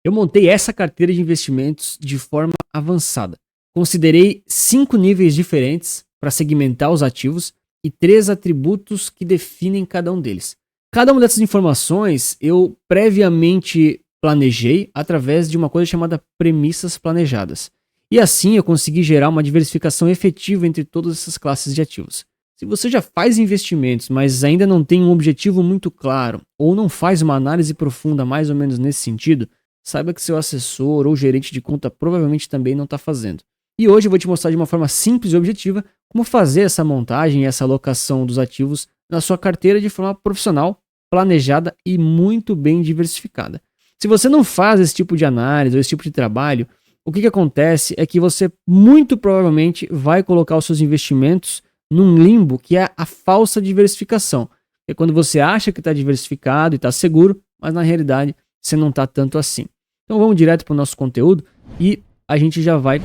Eu montei essa carteira de investimentos de forma avançada. Considerei 5 níveis diferentes para segmentar os ativos e 3 atributos que definem cada um deles. Cada uma dessas informações eu previamente planejei através de uma coisa chamada premissas planejadas. E assim eu consegui gerar uma diversificação efetiva entre todas essas classes de ativos. Se você já faz investimentos, mas ainda não tem um objetivo muito claro, ou não faz uma análise profunda mais ou menos nesse sentido, saiba que seu assessor ou gerente de conta provavelmente também não está fazendo. E hoje eu vou te mostrar de uma forma simples e objetiva como fazer essa montagem e essa alocação dos ativos na sua carteira de forma profissional, planejada e muito bem diversificada. Se você não faz esse tipo de análise ou esse tipo de trabalho, o que acontece é que você muito provavelmente vai colocar os seus investimentos num limbo que é a falsa diversificação. É quando você acha que está diversificado e está seguro, mas na realidade você não está tanto assim. Então vamos direto para o nosso conteúdo e a gente já vai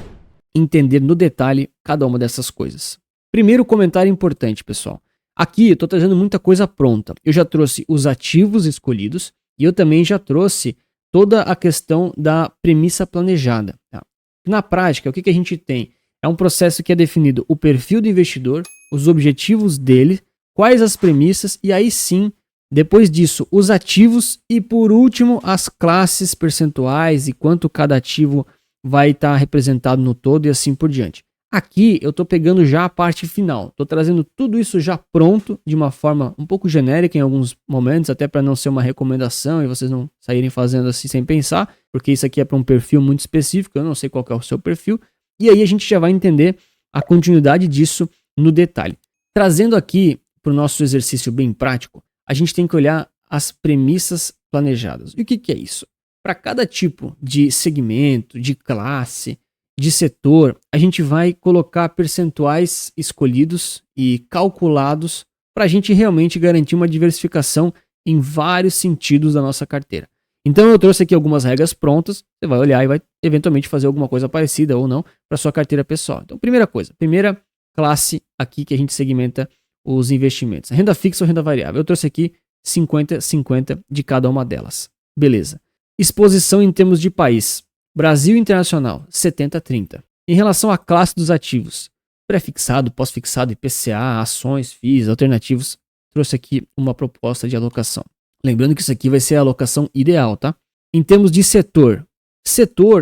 entender no detalhe cada uma dessas coisas. Primeiro comentário importante, pessoal. Aqui eu estou trazendo muita coisa pronta. Eu já trouxe os ativos escolhidos e eu também já trouxe toda a questão da premissa planejada. Tá? Na prática, o que a gente tem? É um processo que é definido o perfil do investidor, os objetivos dele, quais as premissas e aí sim, depois disso, os ativos e por último as classes percentuais e quanto cada ativo vai estar representado no todo e assim por diante. Aqui eu estou pegando já a parte final, estou trazendo tudo isso já pronto de uma forma um pouco genérica em alguns momentos, até para não ser uma recomendação e vocês não saírem fazendo assim sem pensar, porque isso aqui é para um perfil muito específico, eu não sei qual que é o seu perfil, e aí a gente já vai entender a continuidade disso no detalhe. Trazendo aqui para o nosso exercício bem prático, a gente tem que olhar as premissas planejadas. E o que é isso? Para cada tipo de segmento, de classe, de setor, a gente vai colocar percentuais escolhidos e calculados para a gente realmente garantir uma diversificação em vários sentidos da nossa carteira. Então eu trouxe aqui algumas regras prontas, você vai olhar e vai eventualmente fazer alguma coisa parecida ou não para sua carteira pessoal. Então primeira coisa, primeira classe aqui que a gente segmenta os investimentos. Renda fixa ou renda variável. Eu trouxe aqui 50-50 de cada uma delas. Beleza. Exposição em termos de país. Brasil internacional, 70-30. Em relação à classe dos ativos, pré-fixado, pós-fixado, IPCA, ações, FIIs, alternativos, trouxe aqui uma proposta de alocação. Lembrando que isso aqui vai ser a alocação ideal, tá? Em termos de setor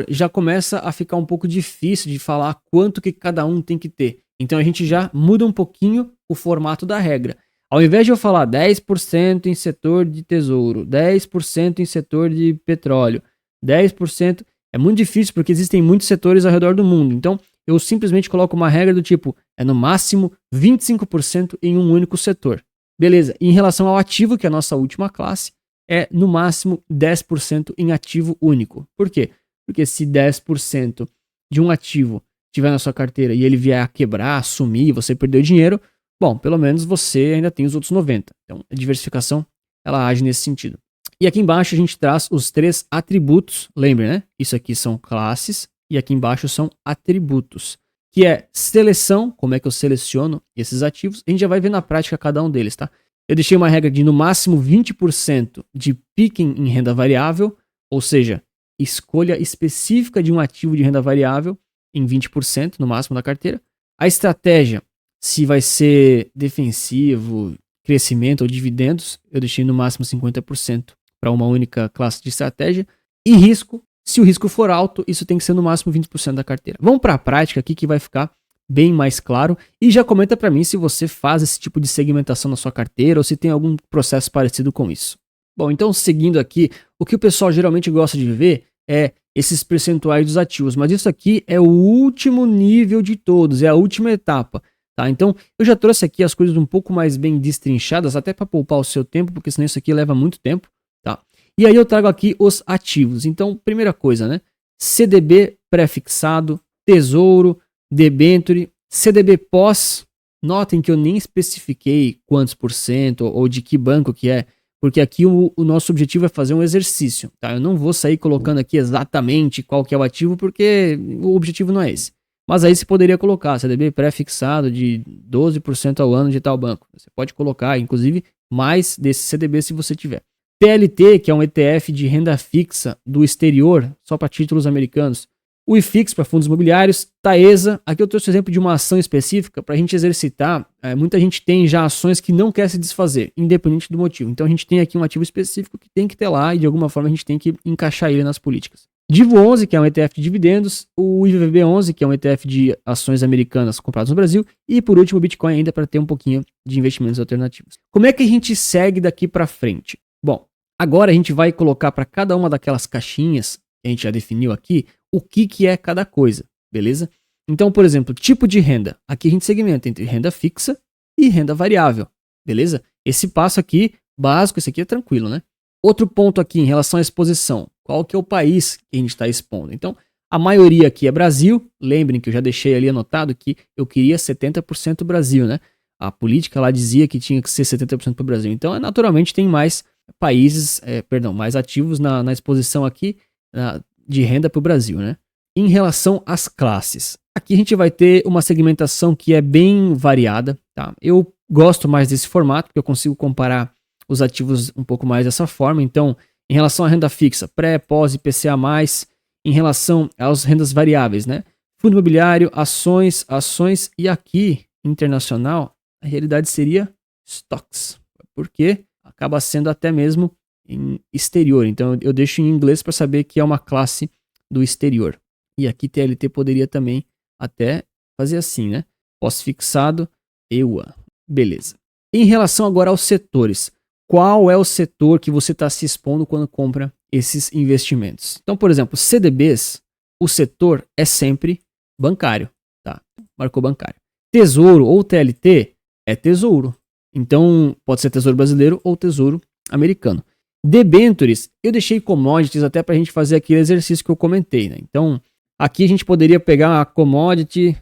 já começa a ficar um pouco difícil de falar quanto que cada um tem que ter. Então a gente já muda um pouquinho o formato da regra. Ao invés de eu falar 10% em setor de tesouro, 10% em setor de petróleo, 10%... É muito difícil porque existem muitos setores ao redor do mundo. Então, eu simplesmente coloco uma regra do tipo, é no máximo 25% em um único setor. Beleza, e em relação ao ativo, que é a nossa última classe, é no máximo 10% em ativo único. Por quê? Porque se 10% de um ativo tiver na sua carteira e ele vier a quebrar, sumir, você perdeu dinheiro, bom, pelo menos você ainda tem os outros 90%. Então, a diversificação, ela age nesse sentido. E aqui embaixo a gente traz os 3 atributos, lembre, né? Isso aqui são classes e aqui embaixo são atributos, que é seleção, como é que eu seleciono esses ativos. A gente já vai ver na prática cada um deles, tá? Eu deixei uma regra de no máximo 20% de picking em renda variável, ou seja, escolha específica de um ativo de renda variável em 20% no máximo da carteira. A estratégia, se vai ser defensivo, crescimento ou dividendos, eu deixei no máximo 50% para uma única classe de estratégia. E risco, se o risco for alto, isso tem que ser no máximo 20% da carteira. Vamos para a prática aqui que vai ficar bem mais claro. E já comenta para mim se você faz esse tipo de segmentação na sua carteira ou se tem algum processo parecido com isso. Bom, então seguindo aqui, o que o pessoal geralmente gosta de ver é esses percentuais dos ativos. Mas isso aqui é o último nível de todos, é a última etapa. Tá? Então eu já trouxe aqui as coisas um pouco mais bem destrinchadas, até para poupar o seu tempo, porque senão isso aqui leva muito tempo. Tá? E aí eu trago aqui os ativos. Então, primeira coisa, né? CDB pré-fixado, tesouro, debênture, CDB pós. Notem que eu nem especifiquei quantos por cento ou de que banco que é, porque aqui o nosso objetivo é fazer um exercício. Tá? Eu não vou sair colocando aqui exatamente qual que é o ativo, porque o objetivo não é esse. Mas aí você poderia colocar CDB pré-fixado de 12% ao ano de tal banco. Você pode colocar, inclusive, mais desse CDB se você tiver. TLT, que é um ETF de renda fixa do exterior, só para títulos americanos. O IFIX para fundos imobiliários, Taesa. Aqui eu trouxe o exemplo de uma ação específica para a gente exercitar. Muita gente tem já ações que não quer se desfazer, independente do motivo. Então a gente tem aqui um ativo específico que tem que ter lá e de alguma forma a gente tem que encaixar ele nas políticas. Divo 11, que é um ETF de dividendos, o IVVB 11, que é um ETF de ações americanas compradas no Brasil, e por último o Bitcoin ainda para ter um pouquinho de investimentos alternativos. Como é que a gente segue daqui para frente? Bom, agora a gente vai colocar para cada uma daquelas caixinhas que a gente já definiu aqui, o que é cada coisa, beleza? Então, por exemplo, tipo de renda. Aqui a gente segmenta entre renda fixa e renda variável, beleza? Esse passo aqui, básico, esse aqui é tranquilo, né? Outro ponto aqui em relação à exposição. Qual que é o país que a gente está expondo? Então, a maioria aqui é Brasil. Lembrem que eu já deixei ali anotado que eu queria 70% Brasil, né? A política lá dizia que tinha que ser 70% para o Brasil. Então, naturalmente, tem mais países, mais ativos na exposição aqui de renda para o Brasil, né? Em relação às classes, aqui a gente vai ter uma segmentação que é bem variada, tá? Eu gosto mais desse formato, porque eu consigo comparar os ativos um pouco mais dessa forma. Então, em relação à renda fixa, pré, pós, IPCA+, em relação às rendas variáveis, né? Fundo imobiliário, ações e aqui, internacional, a realidade seria stocks, porque acaba sendo até mesmo em exterior. Então eu deixo em inglês para saber que é uma classe do exterior. E aqui TLT poderia também até fazer assim, né? Pós-fixado, EUA. Beleza. Em relação agora aos setores, qual é o setor que você está se expondo quando compra esses investimentos? Então, por exemplo, CDBs, o setor é sempre bancário, tá? Marcou bancário. Tesouro ou TLT é tesouro. Então, pode ser tesouro brasileiro ou tesouro americano. Debentures, eu deixei commodities até para a gente fazer aquele exercício que eu comentei, né? Então, aqui a gente poderia pegar uma commodity,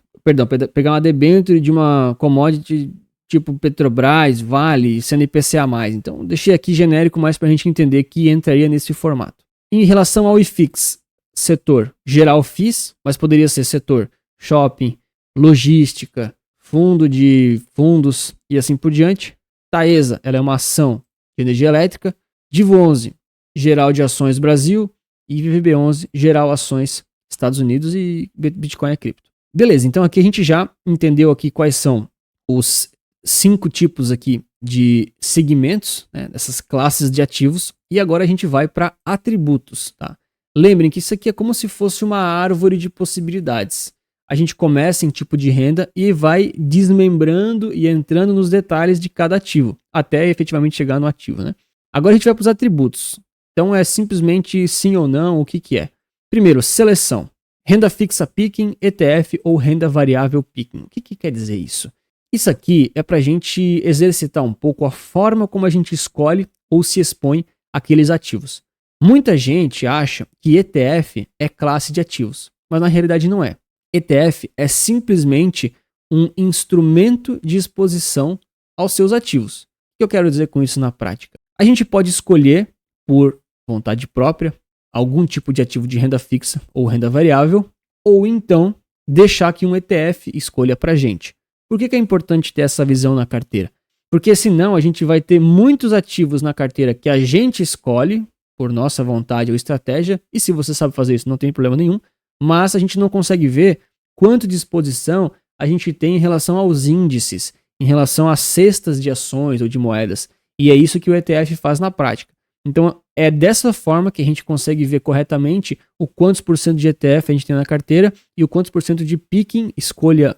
pegar uma debenture de uma commodity tipo Petrobras, Vale, sendo IPCA+. Então, deixei aqui genérico mais para a gente entender que entraria nesse formato. Em relação ao IFIX, setor geral FIS, mas poderia ser setor shopping, logística, fundo de fundos e assim por diante. Taesa, ela é uma ação de energia elétrica. Divo 11, geral de ações Brasil. E VVB 11, geral ações Estados Unidos e Bitcoin é cripto. Beleza, então aqui a gente já entendeu aqui quais são os 5 tipos aqui de segmentos, né, dessas classes de ativos. E agora a gente vai para atributos, tá? Lembrem que isso aqui é como se fosse uma árvore de possibilidades. A gente começa em tipo de renda e vai desmembrando e entrando nos detalhes de cada ativo, até efetivamente chegar no ativo, né? Agora a gente vai para os atributos. Então é simplesmente sim ou não, o que é. Primeiro, seleção. Renda fixa picking, ETF ou renda variável picking. O que quer dizer isso? Isso aqui é para a gente exercitar um pouco a forma como a gente escolhe ou se expõe àqueles ativos. Muita gente acha que ETF é classe de ativos, mas na realidade não é. ETF é simplesmente um instrumento de exposição aos seus ativos. O que eu quero dizer com isso na prática? A gente pode escolher, por vontade própria, algum tipo de ativo de renda fixa ou renda variável, ou então deixar que um ETF escolha para a gente. Por que é importante ter essa visão na carteira? Porque senão a gente vai ter muitos ativos na carteira que a gente escolhe, por nossa vontade ou estratégia, e se você sabe fazer isso não tem problema nenhum, mas a gente não consegue ver quanto de exposição a gente tem em relação aos índices, em relação às cestas de ações ou de moedas. E é isso que o ETF faz na prática. Então é dessa forma que a gente consegue ver corretamente o quantos por cento de ETF a gente tem na carteira e o quantos por cento de picking, escolha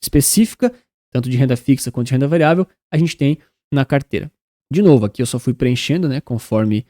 específica, tanto de renda fixa quanto de renda variável, a gente tem na carteira. De novo, aqui eu só fui preenchendo, né, conforme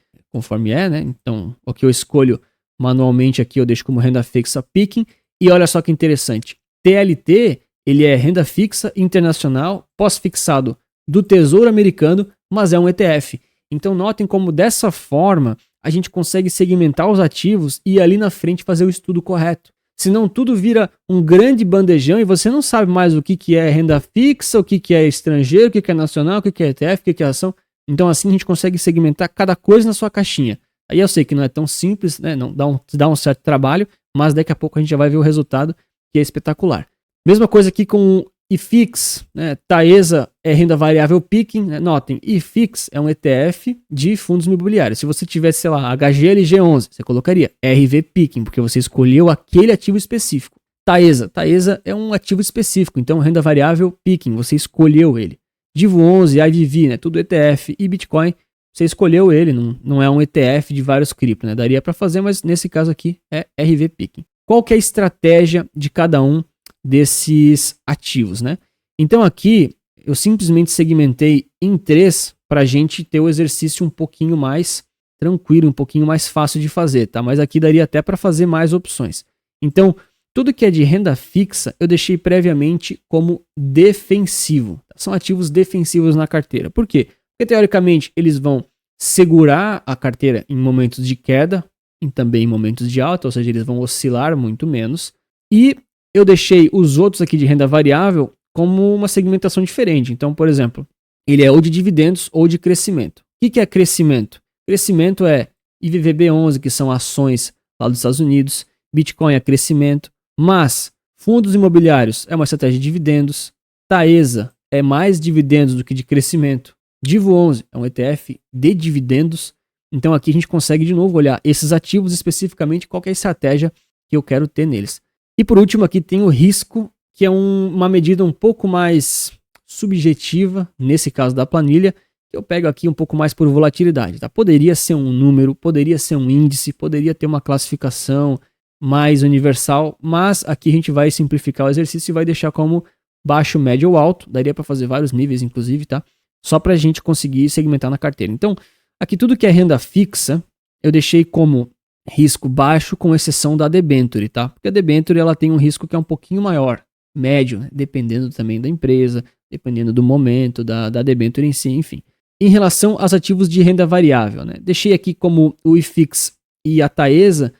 é, né? Então, o que eu escolho manualmente aqui eu deixo como renda fixa picking. E olha só que interessante, TLT, ele é renda fixa internacional, pós-fixado do Tesouro Americano, mas é um ETF. Então notem como dessa forma a gente consegue segmentar os ativos e ali na frente fazer o estudo correto. Senão tudo vira um grande bandejão e você não sabe mais o que é renda fixa, o que é estrangeiro, o que é nacional, o que é ETF, o que é ação. Então assim a gente consegue segmentar cada coisa na sua caixinha. Aí eu sei que não é tão simples, né? Não dá um certo trabalho, mas daqui a pouco a gente já vai ver o resultado, que é espetacular. Mesma coisa aqui com IFIX, né? Taesa é renda variável picking, né? Notem, IFIX é um ETF de fundos imobiliários. Se você tivesse, sei lá, HGLG11, você colocaria RV picking, porque você escolheu aquele ativo específico. Taesa é um ativo específico, então renda variável picking, você escolheu ele. Divo 11, IVV, né? Tudo ETF e Bitcoin, você escolheu ele, não é um ETF de vários cripto, né? Daria para fazer, mas nesse caso aqui é RV picking. Qual que é a estratégia de cada um desses ativos, né? Então aqui eu simplesmente segmentei em 3 para a gente ter o exercício um pouquinho mais tranquilo, um pouquinho mais fácil de fazer, tá? Mas aqui daria até para fazer mais opções. Então, tudo que é de renda fixa eu deixei previamente como defensivo. São ativos defensivos na carteira. Por quê? Porque teoricamente eles vão segurar a carteira em momentos de queda e também em momentos de alta, ou seja, eles vão oscilar muito menos. E eu deixei os outros aqui de renda variável como uma segmentação diferente. Então, por exemplo, ele é ou de dividendos ou de crescimento. O que é crescimento? Crescimento é IVVB11, que são ações lá dos Estados Unidos, Bitcoin é crescimento, mas fundos imobiliários é uma estratégia de dividendos, Taesa é mais dividendos do que de crescimento, Divo 11 é um ETF de dividendos. Então aqui a gente consegue de novo olhar esses ativos especificamente, qual que é a estratégia que eu quero ter neles. E por último aqui tem o risco, que é uma medida um pouco mais subjetiva, nesse caso da planilha, que eu pego aqui um pouco mais por volatilidade. Tá? Poderia ser um número, poderia ser um índice, poderia ter uma classificação mais universal, mas aqui a gente vai simplificar o exercício e vai deixar como baixo, médio ou alto. Daria para fazer vários níveis, inclusive, tá? Só para a gente conseguir segmentar na carteira. Então, aqui tudo que é renda fixa, eu deixei como risco baixo, com exceção da debenture, tá? Porque a debenture ela tem um risco que é um pouquinho maior, médio, né? Dependendo também da empresa, dependendo do momento, da debenture em si, enfim. Em relação aos ativos de renda variável, né? Deixei aqui como o IFIX e a Taesa,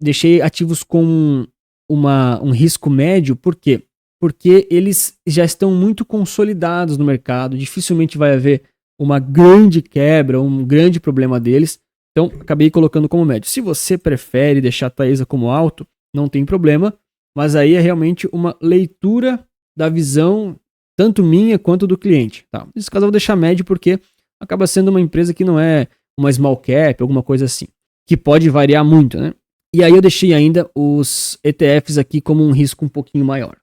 deixei ativos com um risco médio, por quê? Porque eles já estão muito consolidados no mercado, dificilmente vai haver uma grande quebra, um grande problema deles, então acabei colocando como médio. Se você prefere deixar a Taesa como alto, não tem problema, mas aí é realmente uma leitura da visão, tanto minha quanto do cliente. Tá? Nesse caso eu vou deixar médio porque acaba sendo uma empresa que não é uma small cap, alguma coisa assim, que pode variar muito, né? E aí eu deixei ainda os ETFs aqui como um risco um pouquinho maior.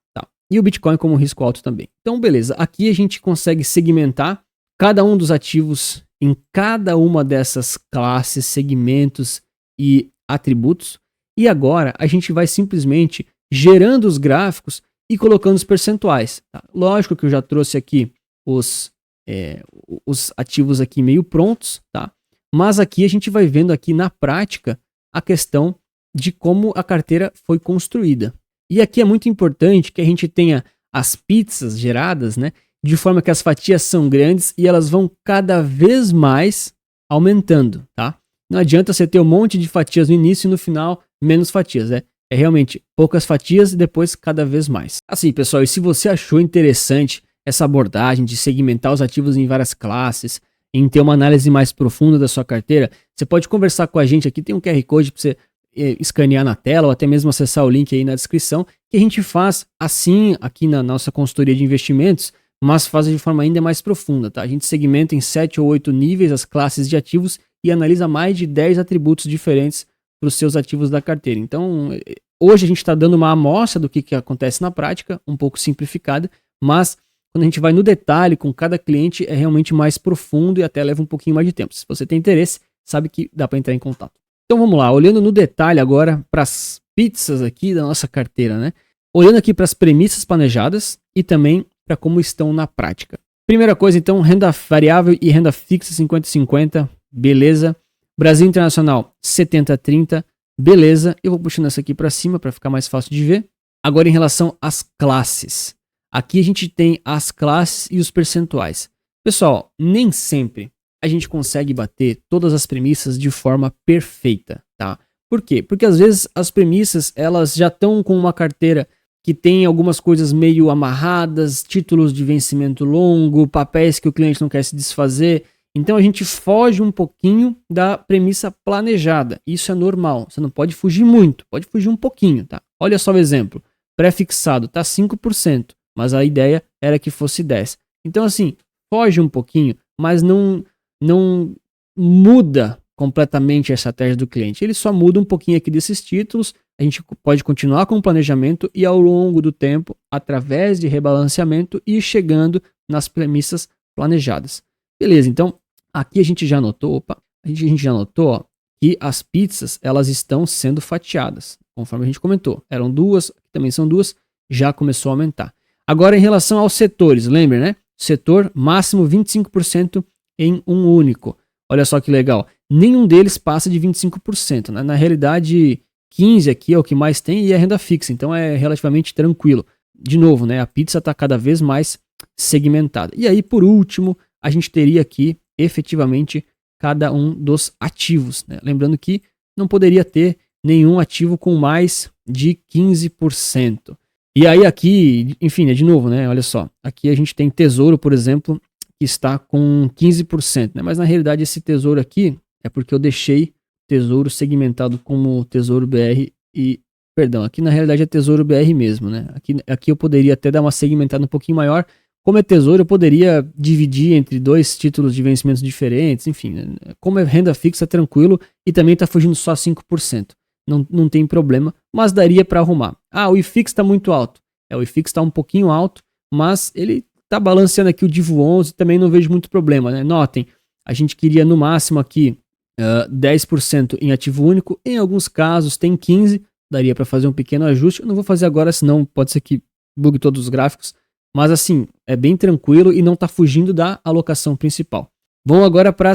E o Bitcoin como um risco alto também. Então, beleza. Aqui a gente consegue segmentar cada um dos ativos em cada uma dessas classes, segmentos e atributos. E agora a gente vai simplesmente gerando os gráficos e colocando os percentuais. Tá? Lógico que eu já trouxe aqui os ativos aqui meio prontos, tá? Mas aqui a gente vai vendo aqui na prática a questão de como a carteira foi construída. E aqui é muito importante que a gente tenha as pizzas geradas, né, de forma que as fatias são grandes e elas vão cada vez mais aumentando, tá? Não adianta você ter um monte de fatias no início e no final menos fatias, né? É realmente poucas fatias e depois cada vez mais. Assim, pessoal, e se você achou interessante essa abordagem de segmentar os ativos em várias classes, em ter uma análise mais profunda da sua carteira, você pode conversar com a gente aqui, tem um QR Code para você escanear na tela ou até mesmo acessar o link aí na descrição, que a gente faz assim aqui na nossa consultoria de investimentos, mas faz de forma ainda mais profunda, tá? A gente segmenta em 7 ou 8 níveis as classes de ativos e analisa mais de 10 atributos diferentes para os seus ativos da carteira. Então, hoje a gente está dando uma amostra do que acontece na prática, um pouco simplificada, mas quando a gente vai no detalhe com cada cliente é realmente mais profundo e até leva um pouquinho mais de tempo. Se você tem interesse, sabe que dá para entrar em contato. Então vamos lá, olhando no detalhe agora para as pizzas aqui da nossa carteira, né? Olhando aqui para as premissas planejadas e também para como estão na prática. Primeira coisa, então, renda variável e renda fixa 50-50, beleza. Brasil Internacional 70-30, beleza. Eu vou puxando essa aqui para cima para ficar mais fácil de ver. Agora em relação às classes. Aqui a gente tem as classes e os percentuais. Pessoal, nem sempre a gente consegue bater todas as premissas de forma perfeita, tá? Por quê? Porque às vezes as premissas, elas já estão com uma carteira que tem algumas coisas meio amarradas, títulos de vencimento longo, papéis que o cliente não quer se desfazer. Então a gente foge um pouquinho da premissa planejada. Isso é normal, você não pode fugir muito, pode fugir um pouquinho, tá? Olha só o exemplo, pré-fixado tá 5%, mas a ideia era que fosse 10. Então assim, foge um pouquinho, mas não muda completamente a estratégia do cliente. Ele só muda um pouquinho aqui desses títulos. A gente pode continuar com o planejamento e ao longo do tempo, através de rebalanceamento, ir chegando nas premissas planejadas. Beleza, então aqui a gente já notou, ó, que as pizzas elas estão sendo fatiadas, conforme a gente comentou. Eram duas, também são duas, já começou a aumentar. Agora em relação aos setores, lembra, né? Setor máximo 25% em um único. Olha só que legal. Nenhum deles passa de 25%. Né? Na realidade, 15% aqui é o que mais tem e é renda fixa, então é relativamente tranquilo. De novo, né? A pizza está cada vez mais segmentada. E aí, por último, a gente teria aqui efetivamente cada um dos ativos. Né? Lembrando que não poderia ter nenhum ativo com mais de 15%. E aí aqui, enfim, de novo, né? Olha só, aqui a gente tem tesouro, por exemplo, que está com 15%, né? Mas na realidade esse tesouro aqui é porque eu deixei tesouro segmentado como tesouro BR e, perdão, aqui na realidade é tesouro BR mesmo, né? Aqui eu poderia até dar uma segmentada um pouquinho maior. Como é tesouro, eu poderia dividir entre dois títulos de vencimentos diferentes, enfim, né? Como é renda fixa, tranquilo, e também está fugindo só 5%. Não tem problema, mas daria para arrumar. Ah, o IFIX está muito alto. O IFIX está um pouquinho alto, mas ele está balanceando aqui o Divo 11, também não vejo muito problema. Né? Notem, a gente queria no máximo aqui 10% em ativo único, em alguns casos tem 15%, daria para fazer um pequeno ajuste. Eu não vou fazer agora, senão pode ser que bugue todos os gráficos, mas assim, é bem tranquilo e não está fugindo da alocação principal. Vamos agora para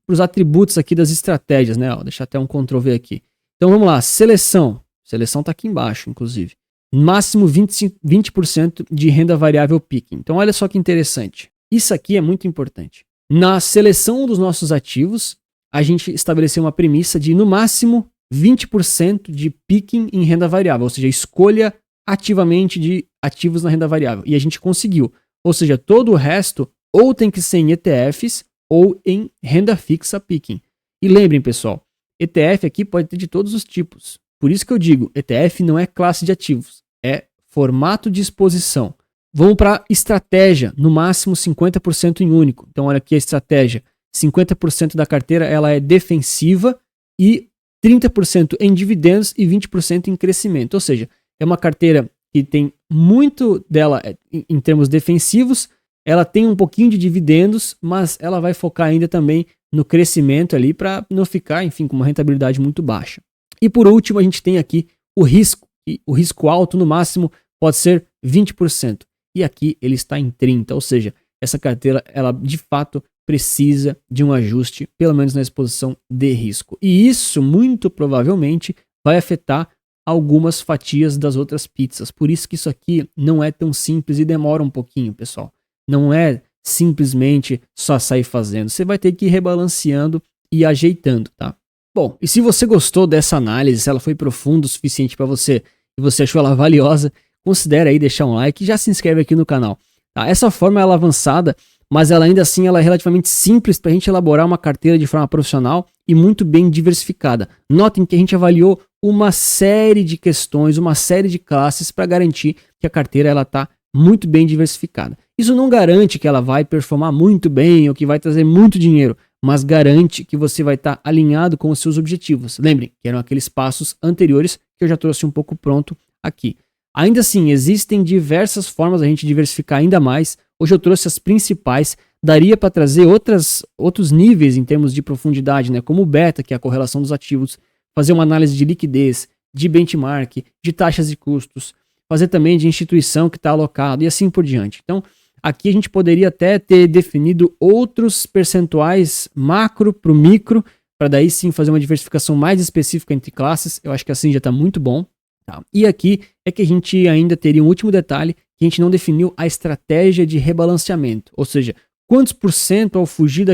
os atributos aqui das estratégias, né? Ó, deixa até um Ctrl V aqui. Então vamos lá, seleção. Seleção está aqui embaixo, inclusive. Máximo 20% de renda variável picking. Então olha só que interessante. Isso aqui é muito importante. Na seleção dos nossos ativos, a gente estabeleceu uma premissa de no máximo 20% de picking em renda variável. Ou seja, escolha ativamente de ativos na renda variável. E a gente conseguiu. Ou seja, todo o resto ou tem que ser em ETFs ou em renda fixa picking. E lembrem, pessoal, ETF aqui pode ter de todos os tipos. Por isso que eu digo, ETF não é classe de ativos, é formato de exposição. Vamos para estratégia, no máximo 50% em único. Então olha aqui a estratégia, 50% da carteira ela é defensiva e 30% em dividendos e 20% em crescimento. Ou seja, é uma carteira que tem muito dela em termos defensivos, ela tem um pouquinho de dividendos, mas ela vai focar ainda também no crescimento ali para não ficar, enfim, com uma rentabilidade muito baixa. E por último, a gente tem aqui o risco. E o risco alto, no máximo, pode ser 20%. E aqui ele está em 30%. Ou seja, essa carteira, ela de fato precisa de um ajuste, pelo menos na exposição de risco. E isso, muito provavelmente, vai afetar algumas fatias das outras pizzas. Por isso que isso aqui não é tão simples e demora um pouquinho, pessoal. Não é simplesmente só sair fazendo. Você vai ter que ir rebalanceando e ajeitando, tá? Bom, e se você gostou dessa análise, se ela foi profunda o suficiente para você e você achou ela valiosa, considere aí deixar um like e já se inscreve aqui no canal. Tá? Essa forma ela é avançada, mas ela ainda assim ela é relativamente simples para a gente elaborar uma carteira de forma profissional e muito bem diversificada. Notem que a gente avaliou uma série de questões, uma série de classes para garantir que a carteira ela está muito bem diversificada. Isso não garante que ela vai performar muito bem ou que vai trazer muito dinheiro, mas garante que você vai estar alinhado com os seus objetivos. Lembrem que eram aqueles passos anteriores que eu já trouxe um pouco pronto aqui. Ainda assim, existem diversas formas da gente diversificar ainda mais. Hoje eu trouxe as principais. Daria para trazer outros níveis em termos de profundidade, né? Como o beta, que é a correlação dos ativos, fazer uma análise de liquidez, de benchmark, de taxas e custos, fazer também de instituição que está alocado e assim por diante. Então, aqui a gente poderia até ter definido outros percentuais macro para o micro, para daí sim fazer uma diversificação mais específica entre classes. Eu acho que assim já está muito bom. Tá? E aqui é que a gente ainda teria um último detalhe, que a gente não definiu a estratégia de rebalanceamento. Ou seja, quantos por cento ao fugir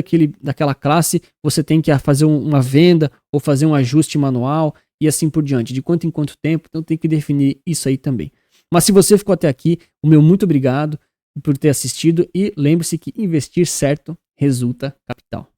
daquela classe você tem que fazer uma venda ou fazer um ajuste manual e assim por diante. De quanto em quanto tempo, então tem que definir isso aí também. Mas se você ficou até aqui, o meu muito obrigado por ter assistido e lembre-se que investir certo resulta capital.